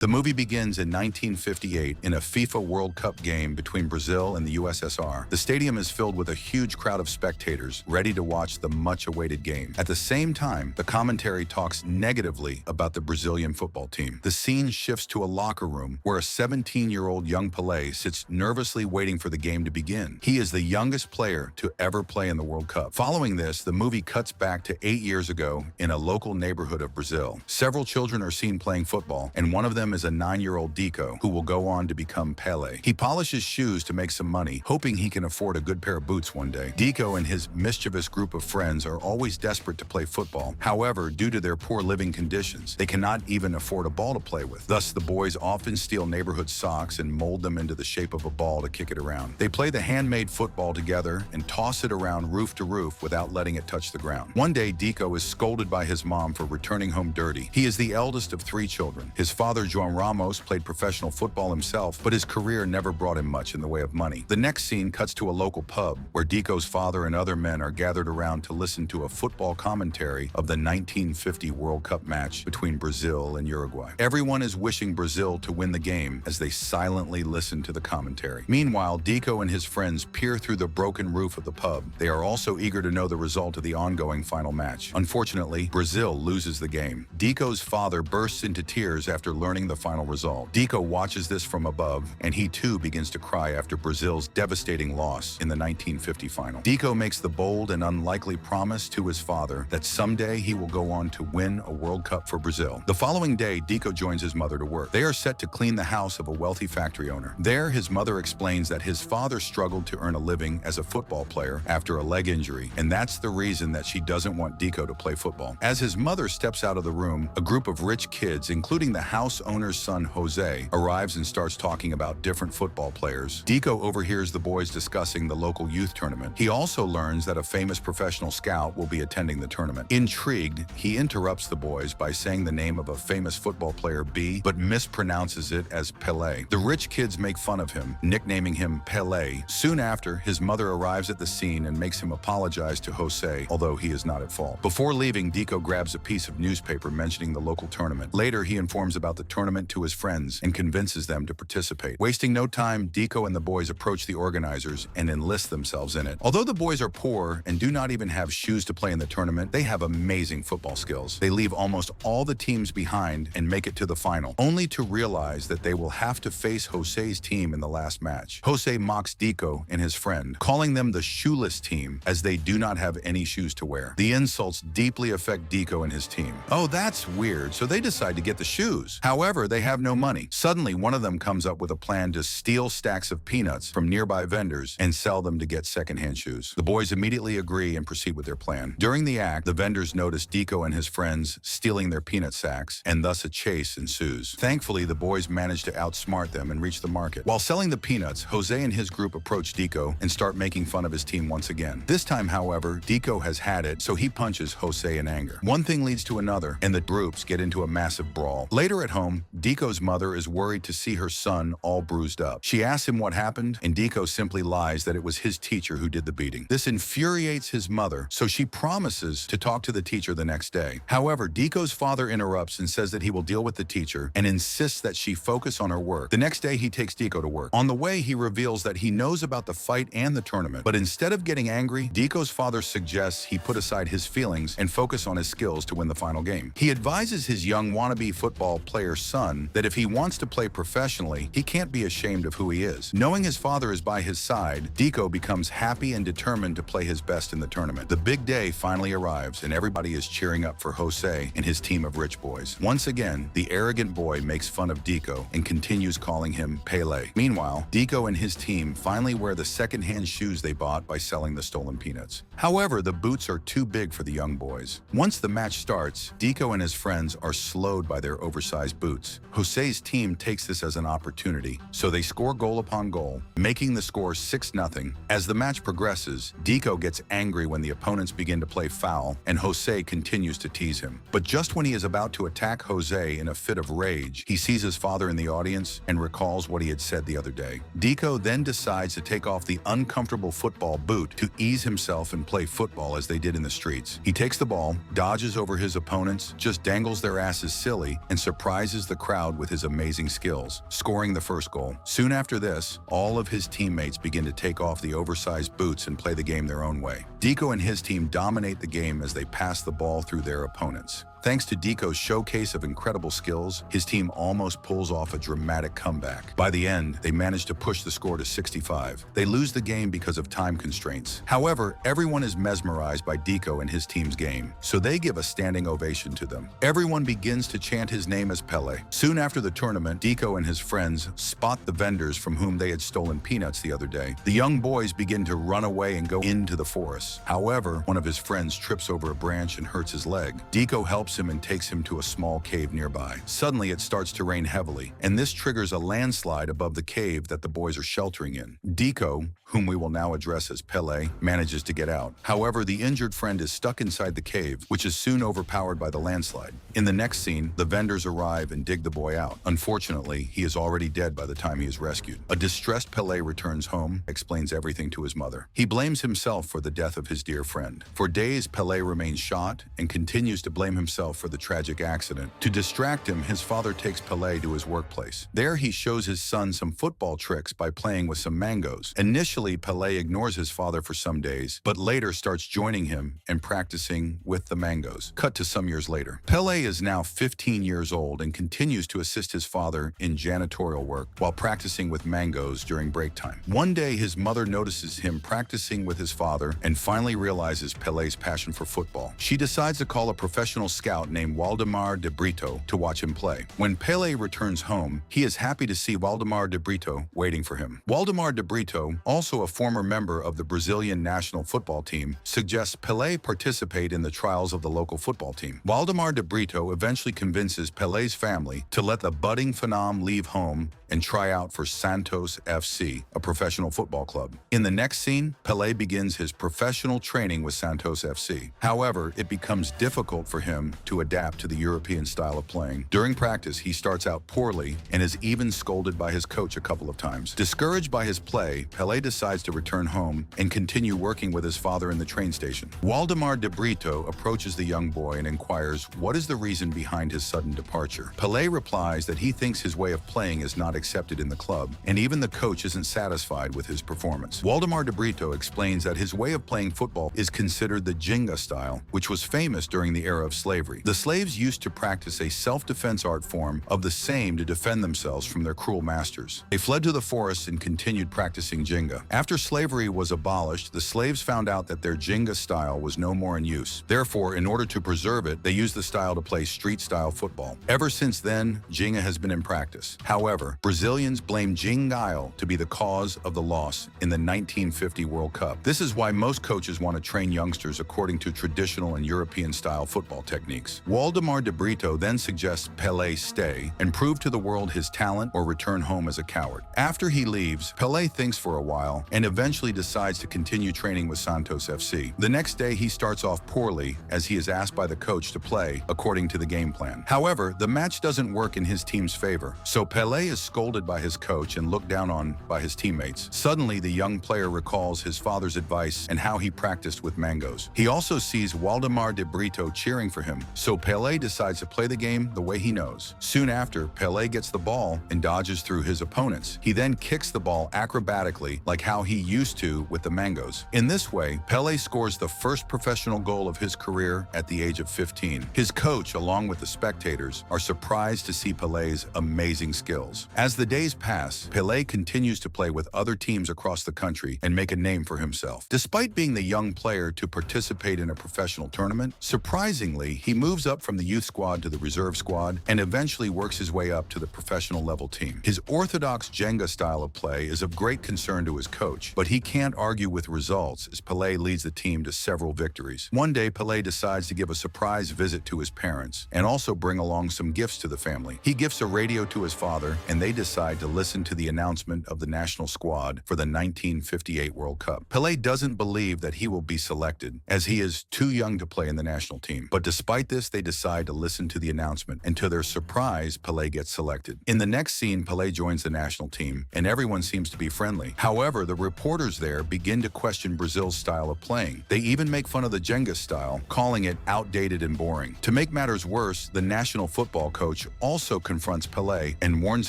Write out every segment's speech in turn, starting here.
The movie begins in 1958 in a FIFA World Cup game between Brazil and the USSR. The stadium is filled with a huge crowd of spectators ready to watch the much-awaited game. At the same time, the commentary talks negatively about the Brazilian football team. The scene shifts to a locker room where a 17-year-old young Pelé sits nervously waiting for the game to begin. He is the youngest player to ever play in the World Cup. Following this, the movie cuts back to 8 years ago in a local neighborhood of Brazil. Several children are seen playing football, and one of them is a 9-year-old Dico, who will go on to become Pele. He polishes shoes to make some money, hoping he can afford a good pair of boots one day. Dico and his mischievous group of friends are always desperate to play football. However, due to their poor living conditions, they cannot even afford a ball to play with. Thus, the boys often steal neighborhood socks and mold them into the shape of a ball to kick it around. They play the handmade football together and toss it around roof to roof without letting it touch the ground. One day, Dico is scolded by his mom for returning home dirty. He is the eldest of 3 children. His father, João Ramos, played professional football himself, but his career never brought him much in the way of money. The next scene cuts to a local pub where Dico's father and other men are gathered around to listen to a football commentary of the 1950 World Cup match between Brazil and Uruguay. Everyone is wishing Brazil to win the game as they silently listen to the commentary. Meanwhile, Dico and his friends peer through the broken roof of the pub. They are also eager to know the result of the ongoing final match. Unfortunately, Brazil loses the game. Dico's father bursts into tears after learning the final result. Dico watches this from above, and he too begins to cry after Brazil's devastating loss in the 1950 final. Dico makes the bold and unlikely promise to his father that someday he will go on to win a World Cup for Brazil. The following day, Dico joins his mother to work. They are set to clean the house of a wealthy factory owner. There, his mother explains that his father struggled to earn a living as a football player after a leg injury, and that's the reason that she doesn't want Dico to play football. As his mother steps out of the room, a group of rich kids, including the house owner's son Jose, arrives and starts talking about different football players. Dico overhears the boys discussing the local youth tournament. He also learns that a famous professional scout will be attending the tournament. Intrigued, he interrupts the boys by saying the name of a famous football player B, but mispronounces it as Pelé. The rich kids make fun of him, nicknaming him Pelé. Soon after, his mother arrives at the scene and makes him apologize to Jose, although he is not at fault. Before leaving, Dico grabs a piece of newspaper mentioning the local tournament. Later, he informs about the tournament to his friends and convinces them to participate. Wasting no time, Dico and the boys approach the organizers and enlist themselves in it. Although the boys are poor and do not even have shoes to play in the tournament, they have amazing football skills. They leave almost all the teams behind and make it to the final, only to realize that they will have to face Jose's team in the last match. Jose mocks Dico and his friend, calling them the shoeless team as they do not have any shoes to wear. The insults deeply affect Dico and his team. Oh, that's weird, so they decide to get the shoes. However, they have no money. Suddenly, one of them comes up with a plan to steal stacks of peanuts from nearby vendors and sell them to get secondhand shoes. The boys immediately agree and proceed with their plan. During the act, the vendors notice Dico and his friends stealing their peanut sacks, and thus a chase ensues. Thankfully, the boys manage to outsmart them and reach the market. While selling the peanuts, Jose and his group approach Dico and start making fun of his team once again. This time, however, Dico has had it, so he punches Jose in anger. One thing leads to another, and the groups get into a massive brawl. Later at home, Dico's mother is worried to see her son all bruised up. She asks him what happened, and Dico simply lies that it was his teacher who did the beating. This infuriates his mother, so she promises to talk to the teacher the next day. However, Dico's father interrupts and says that he will deal with the teacher and insists that she focus on her work. The next day, he takes Dico to work. On the way, he reveals that he knows about the fight and the tournament, but instead of getting angry, Dico's father suggests he put aside his feelings and focus on his skills to win the final game. He advises his young wannabe football player's son that if he wants to play professionally, he can't be ashamed of who he is. Knowing his father is by his side, Dico becomes happy and determined to play his best in the tournament. The big day finally arrives, and everybody is cheering up for Jose and his team of rich boys. Once again, the arrogant boy makes fun of Dico and continues calling him Pelé. Meanwhile, Dico and his team finally wear the second-hand shoes they bought by selling the stolen peanuts. However, the boots are too big for the young boys. Once the match starts, Dico and his friends are slowed by their oversized boots. Jose's team takes this as an opportunity, so they score goal upon goal, making the score 6-0. As the match progresses, Dico gets angry when the opponents begin to play foul, and Jose continues to tease him. But just when he is about to attack Jose in a fit of rage, he sees his father in the audience and recalls what he had said the other day. Dico then decides to take off the uncomfortable football boot to ease himself and play football as they did in the streets. He takes the ball, dodges over his opponents, just dangles their asses silly, and surprises the crowd with his amazing skills, scoring the first goal. Soon after this, all of his teammates begin to take off the oversized boots and play the game their own way. Deco and his team dominate the game as they pass the ball through their opponents. Thanks to Deco's showcase of incredible skills, his team almost pulls off a dramatic comeback. By the end, they manage to push the score to 65. They lose the game because of time constraints. However, everyone is mesmerized by Deco and his team's game, so they give a standing ovation to them. Everyone begins to chant his name as Pele. Soon after the tournament, Deco and his friends spot the vendors from whom they had stolen peanuts the other day. The young boys begin to run away and go into the forest. However, one of his friends trips over a branch and hurts his leg. Deco helps him and takes him to a small cave nearby. Suddenly, it starts to rain heavily, and this triggers a landslide above the cave that the boys are sheltering in. Deco, whom we will now address as Pele, manages to get out. However, the injured friend is stuck inside the cave, which is soon overpowered by the landslide. In the next scene, the vendors arrive and dig the boy out. Unfortunately, he is already dead by the time he is rescued. A distressed Pele returns home, explains everything to his mother. He blames himself for the death of his dear friend. For days, Pele remains shot and continues to blame himself for the tragic accident. To distract him, his father takes Pele to his workplace. There, he shows his son some football tricks by playing with some mangoes. Initially, Pele ignores his father for some days, but later starts joining him and practicing with the mangoes. Cut to some years later. Pele is now 15 years old and continues to assist his father in janitorial work while practicing with mangoes during break time. One day, his mother notices him practicing with his father and finally realizes Pele's passion for football. She decides to call a professional scout named Waldemar de Brito to watch him play. When Pele returns home, he is happy to see Waldemar de Brito waiting for him. Waldemar de Brito, also a former member of the Brazilian national football team, suggests Pele participate in the trials of the local football team. Waldemar de Brito eventually convinces Pele's family to let the budding phenom leave home and try out for Santos FC, a professional football club. In the next scene, Pele begins his professional training with Santos FC. However, it becomes difficult for him to adapt to the European style of playing. During practice, he starts out poorly and is even scolded by his coach a couple of times. Discouraged by his play, Pele decides to return home and continue working with his father in the train station. Waldemar de Brito approaches the young boy and inquires what is the reason behind his sudden departure. Pele replies that he thinks his way of playing is not accepted in the club, and even the coach isn't satisfied with his performance. Waldemar de Brito explains that his way of playing football is considered the Jenga style, which was famous during the era of slavery. The slaves used to practice a self-defense art form of the same to defend themselves from their cruel masters. They fled to the forest and continued practicing Jenga. After slavery was abolished, the slaves found out that their Jenga style was no more in use. Therefore, in order to preserve it, they used the style to play street-style football. Ever since then, Jenga has been in practice. However, Brazilians blame Jenga to be the cause of the loss in the 1950 World Cup. This is why most coaches want to train youngsters according to traditional and European-style football techniques. Waldemar de Brito then suggests Pele stay and prove to the world his talent or return home as a coward. After he leaves, Pele thinks for a while and eventually decides to continue training with Santos FC. The next day, he starts off poorly as he is asked by the coach to play according to the game plan. However, the match doesn't work in his team's favor, so Pele is scolded by his coach and looked down on by his teammates. Suddenly, the young player recalls his father's advice and how he practiced with mangoes. He also sees Waldemar de Brito cheering for him, so Pele decides to play the game the way he knows. Soon after, Pele gets the ball and dodges through his opponents. He then kicks the ball acrobatically like how he used to with the mangoes. In this way, Pele scores the first professional goal of his career at the age of 15. His coach, along with the spectators, are surprised to see Pele's amazing skills. As the days pass, Pele continues to play with other teams across the country and make a name for himself. Despite being the young player to participate in a professional tournament, surprisingly, he moves up from the youth squad to the reserve squad and eventually works his way up to the professional level team. His orthodox Jenga style of play is of great concern to his coach, but he can't argue with results as Pele leads the team to several victories. One day, Pele decides to give a surprise visit to his parents and also bring along some gifts to the family. He gifts a radio to his father, and they decide to listen to the announcement of the national squad for the 1958 World Cup. Pele doesn't believe that he will be selected, as he is too young to play in the national team. But despite Despite this, they decide to listen to the announcement, and to their surprise, Pelé gets selected. In the next scene, Pelé joins the national team, and everyone seems to be friendly. However, the reporters there begin to question Brazil's style of playing. They even make fun of the Jenga style, calling it outdated and boring. To make matters worse, the national football coach also confronts Pelé and warns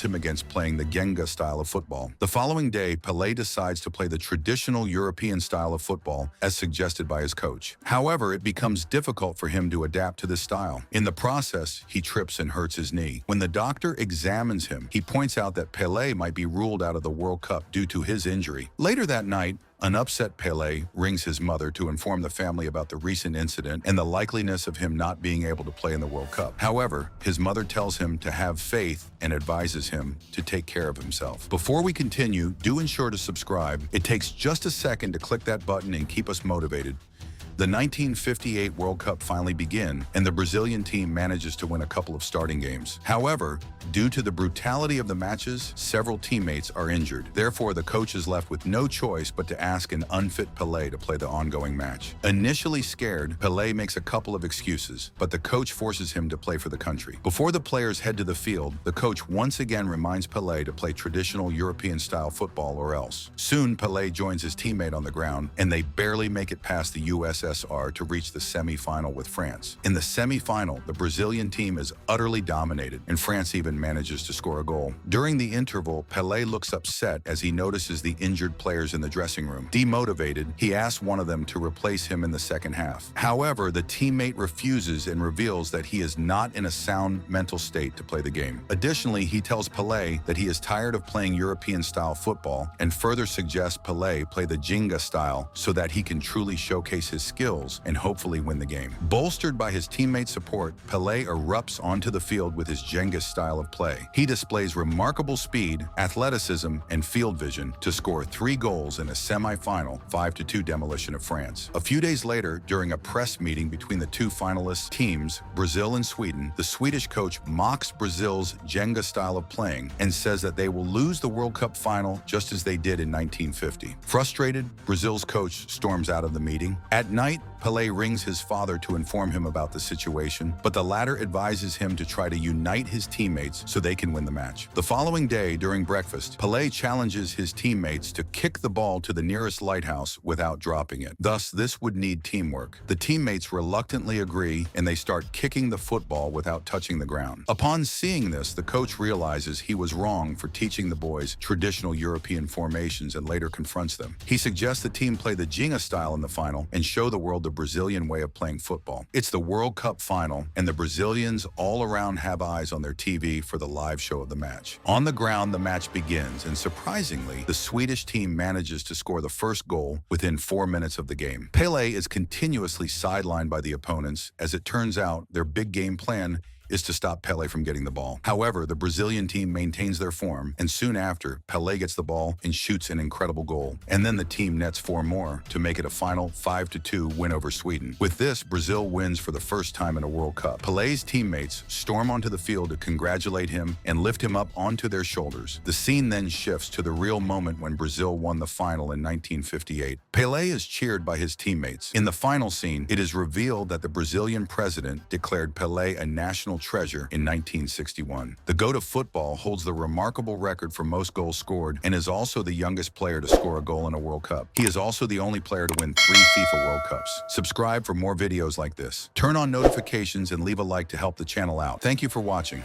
him against playing the Jenga style of football. The following day, Pelé decides to play the traditional European style of football as suggested by his coach. However, it becomes difficult for him to adapt to this style. In the process, he trips and hurts his knee. When the doctor examines him, he points out that Pelé might be ruled out of the World Cup due to his injury. Later that night, an upset Pelé rings his mother to inform the family about the recent incident and the likeliness of him not being able to play in the World Cup. However, his mother tells him to have faith and advises him to take care of himself. Before we continue, do ensure to subscribe. It takes just a second to click that button and keep us motivated. The 1958 World Cup finally begins, and the Brazilian team manages to win a couple of starting games. However, due to the brutality of the matches, several teammates are injured. Therefore, the coach is left with no choice but to ask an unfit Pelé to play the ongoing match. Initially scared, Pelé makes a couple of excuses, but the coach forces him to play for the country. Before the players head to the field, the coach once again reminds Pelé to play traditional European-style football or else. Soon, Pelé joins his teammate on the ground, and they barely make it past the USSR to reach the semi-final with France. In the semi-final, the Brazilian team is utterly dominated, and France even manages to score a goal. During the interval, Pelé looks upset as he notices the injured players in the dressing room. Demotivated, he asks one of them to replace him in the second half. However, the teammate refuses and reveals that he is not in a sound mental state to play the game. Additionally, he tells Pelé that he is tired of playing European-style football and further suggests Pelé play the Jenga style so that he can truly showcase his skills and hopefully win the game. Bolstered by his teammates' support, Pelé erupts onto the field with his Jenga style of play. He displays remarkable speed, athleticism, and field vision to score 3 goals in a semi-final 5-2 demolition of France. A few days later, during a press meeting between the two finalist teams, Brazil and Sweden, the Swedish coach mocks Brazil's Jenga style of playing and says that they will lose the World Cup final just as they did in 1950. Frustrated, Brazil's coach storms out of the meeting. At night, Pelé rings his father to inform him about the situation, but the latter advises him to try to unite his teammates so they can win the match. The following day, during breakfast, Pelé challenges his teammates to kick the ball to the nearest lighthouse without dropping it. Thus, this would need teamwork. The teammates reluctantly agree, and they start kicking the football without touching the ground. Upon seeing this, the coach realizes he was wrong for teaching the boys traditional European formations and later confronts them. He suggests the team play the Jenga style in the final and show the world the Brazilian way of playing football. It's the World Cup final, and the Brazilians all around have eyes on their TV for the live show of the match. On the ground, the match begins, and surprisingly, the Swedish team manages to score the first goal within 4 minutes of the game. Pelé is continuously sidelined by the opponents. As it turns out, their big game plan is to stop Pelé from getting the ball. However, the Brazilian team maintains their form, and soon after, Pelé gets the ball and shoots an incredible goal. And then the team nets 4 more to make it a final 5-2 win over Sweden. With this, Brazil wins for the first time in a World Cup. Pelé's teammates storm onto the field to congratulate him and lift him up onto their shoulders. The scene then shifts to the real moment when Brazil won the final in 1958. Pelé is cheered by his teammates. In the final scene, it is revealed that the Brazilian president declared Pelé a national treasure in 1961. The GOAT of football holds the remarkable record for most goals scored and is also the youngest player to score a goal in a World Cup. He is also the only player to win 3 FIFA World Cups. Subscribe for more videos like this. Turn on notifications and leave a like to help the channel out. Thank you for watching.